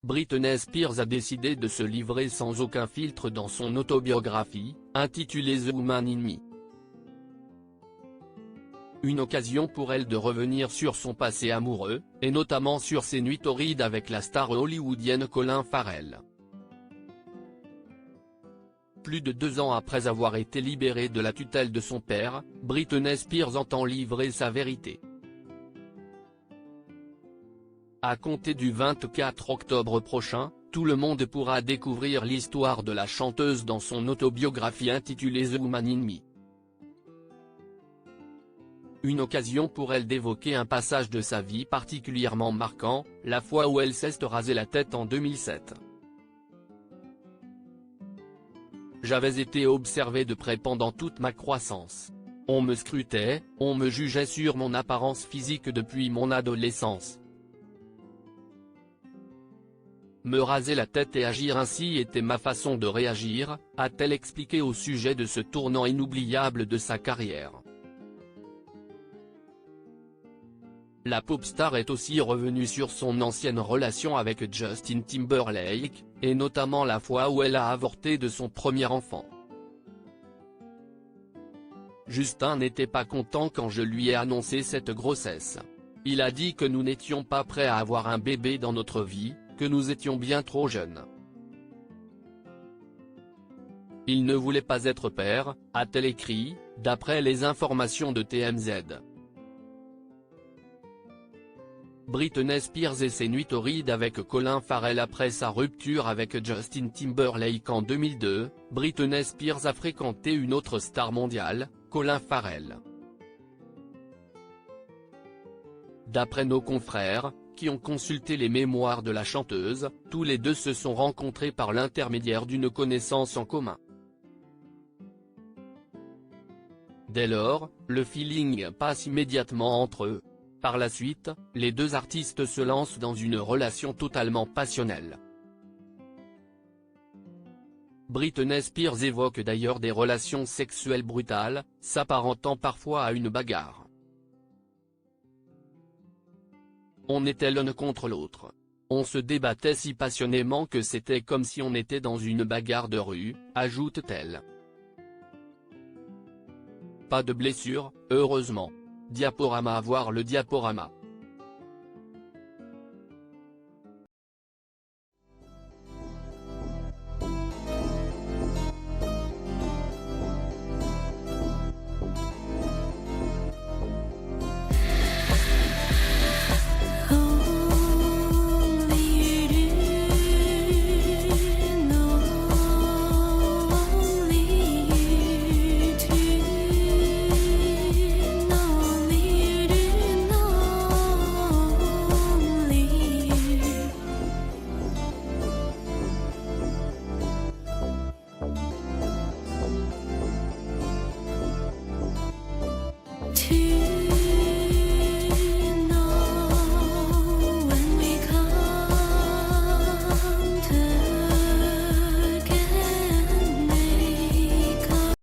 Britney Spears a décidé de se livrer sans aucun filtre dans son autobiographie, intitulée The Woman in Me. Une occasion pour elle de revenir sur son passé amoureux, et notamment sur ses nuits torrides avec la star hollywoodienne Colin Farrell. Plus de 2 ans après avoir été libérée de la tutelle de son père, Britney Spears entend livrer sa vérité. À compter du 24 octobre prochain, tout le monde pourra découvrir l'histoire de la chanteuse dans son autobiographie intitulée The Woman in Me. Une occasion pour elle d'évoquer un passage de sa vie particulièrement marquant, la fois où elle s'est rasé la tête en 2007. J'avais été observée de près pendant toute ma croissance. On me scrutait, on me jugeait sur mon apparence physique depuis mon adolescence. Me raser la tête et agir ainsi était ma façon de réagir, a-t-elle expliqué au sujet de ce tournant inoubliable de sa carrière. La pop star est aussi revenue sur son ancienne relation avec Justin Timberlake, et notamment la fois où elle a avorté de son premier enfant. Justin n'était pas content quand je lui ai annoncé cette grossesse. Il a dit que nous n'étions pas prêts à avoir un bébé dans notre vie, que nous étions bien trop jeunes. Il ne voulait pas être père, a-t-elle écrit, d'après les informations de TMZ. Britney Spears et ses nuits torrides avec Colin Farrell. Après sa rupture avec Justin Timberlake en 2002, Britney Spears a fréquenté une autre star mondiale, Colin Farrell. D'après nos confrères, qui ont consulté les mémoires de la chanteuse, tous les deux se sont rencontrés par l'intermédiaire d'une connaissance en commun. Dès lors, le feeling passe immédiatement entre eux. Par la suite, les deux artistes se lancent dans une relation totalement passionnelle. Britney Spears évoque d'ailleurs des relations sexuelles brutales, s'apparentant parfois à une bagarre. On était l'un contre l'autre. On se débattait si passionnément que c'était comme si on était dans une bagarre de rue, ajoute-t-elle. Pas de blessure, heureusement. Diaporama. Voir le diaporama.